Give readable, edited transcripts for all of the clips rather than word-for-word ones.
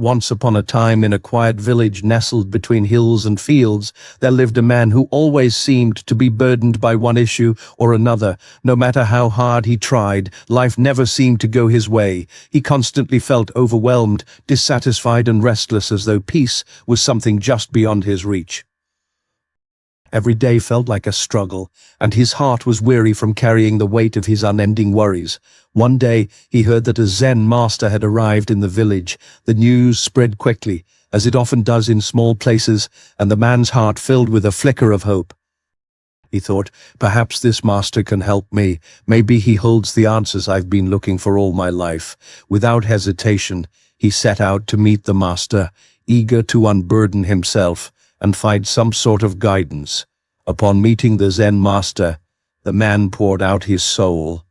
Once upon a time, in a quiet village nestled between hills and fields, there lived a man who always seemed to be burdened by one issue or another. No matter how hard he tried, life never seemed to go his way. He constantly felt overwhelmed, dissatisfied and restless, as though peace was something just beyond his reach. Every day felt like a struggle, and his heart was weary from carrying the weight of his unending worries. One day, he heard that a Zen master had arrived in the village. The news spread quickly, as it often does in small places, and the man's heart filled with a flicker of hope. He thought, perhaps this master can help me. Maybe he holds the answers I've been looking for all my life. Without hesitation, he set out to meet the master, eager to unburden himself and find some sort of guidance. Upon meeting the Zen master, the man poured out his soul.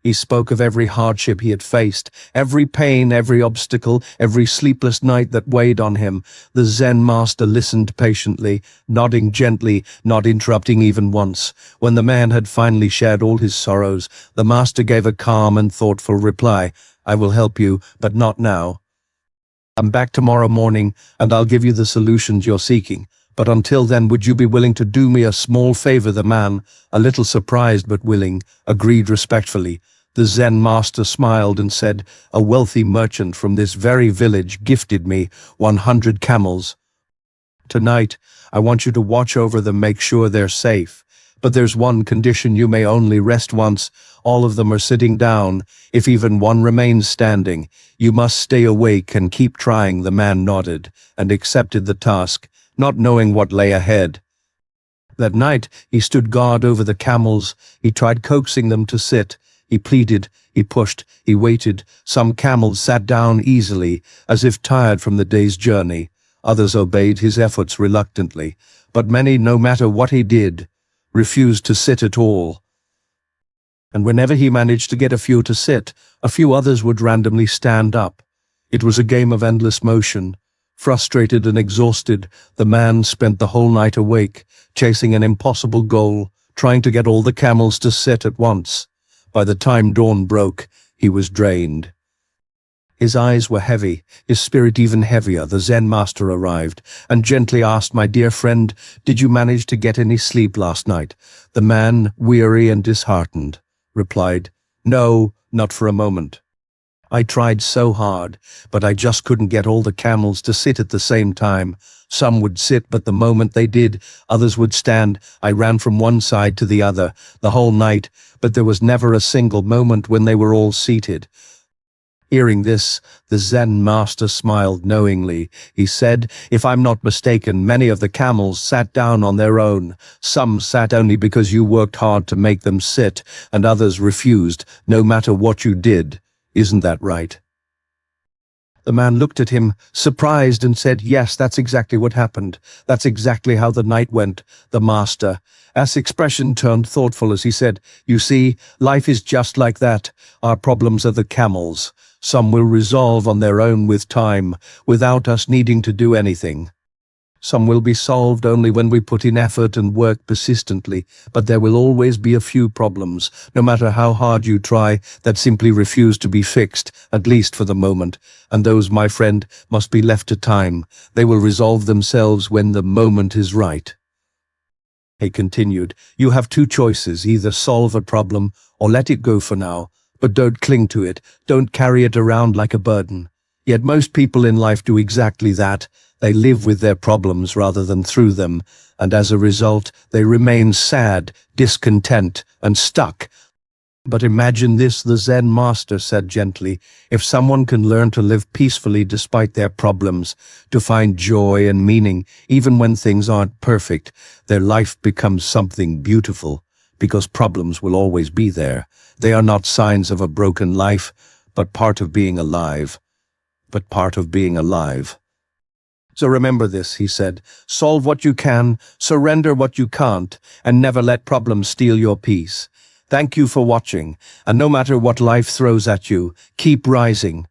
He spoke of every hardship he had faced, every pain, every obstacle, every sleepless night that weighed on him. The Zen master listened patiently, nodding gently, not interrupting even once. When the man had finally shared all his sorrows, the master gave a calm and thoughtful reply. "I will help you, but not now. I'm back tomorrow morning, and I'll give you the solutions you're seeking. But until then, would you be willing to do me a small favor?" The man, a little surprised but willing, agreed respectfully. The Zen master smiled and said, "A wealthy merchant from this very village gifted me 100 camels. Tonight, I want you to watch over them, make sure they're safe. But there's one condition: you may only rest once. All of them are sitting down. If even one remains standing, you must stay awake and keep trying." The man nodded and accepted the task, not knowing what lay ahead. That night, he stood guard over the camels. He tried coaxing them to sit. He pleaded, he pushed, he waited. Some camels sat down easily, as if tired from the day's journey. Others obeyed his efforts reluctantly. But many, no matter what he did, refused to sit at all. And whenever he managed to get a few to sit, a few others would randomly stand up. It was a game of endless motion. Frustrated and exhausted, the man spent the whole night awake, chasing an impossible goal, trying to get all the camels to sit at once. By the time dawn broke, he was drained. His eyes were heavy, his spirit even heavier. The Zen master arrived and gently asked, "My dear friend, did you manage to get any sleep last night?" The man, weary and disheartened, replied, "No, not for a moment. I tried so hard, but I just couldn't get all the camels to sit at the same time. Some would sit, but the moment they did, others would stand. I ran from one side to the other the whole night, but there was never a single moment when they were all seated." Hearing this, the Zen master smiled knowingly. He said, "If I'm not mistaken, many of the camels sat down on their own. Some sat only because you worked hard to make them sit, and others refused, no matter what you did. Isn't that right?" The man looked at him, surprised, and said, "Yes, that's exactly what happened. That's exactly how the night went." The master's expression turned thoughtful as he said, "You see, life is just like that. Our problems are the camels. Some will resolve on their own with time, without us needing to do anything. Some will be solved only when we put in effort and work persistently, but there will always be a few problems, no matter how hard you try, that simply refuse to be fixed, at least for the moment. And those, my friend, must be left to time. They will resolve themselves when the moment is right." He continued, "You have two choices: either solve a problem or let it go for now. But don't cling to it. Don't carry it around like a burden." Yet most people in life do exactly that. They live with their problems rather than through them, and as a result, they remain sad, discontent, and stuck. But imagine this, the Zen master said gently, if someone can learn to live peacefully despite their problems, to find joy and meaning, even when things aren't perfect, their life becomes something beautiful, because problems will always be there. They are not signs of a broken life, but part of being alive. So remember this, he said, solve what you can, surrender what you can't, and never let problems steal your peace. Thank you for watching, and no matter what life throws at you, keep rising.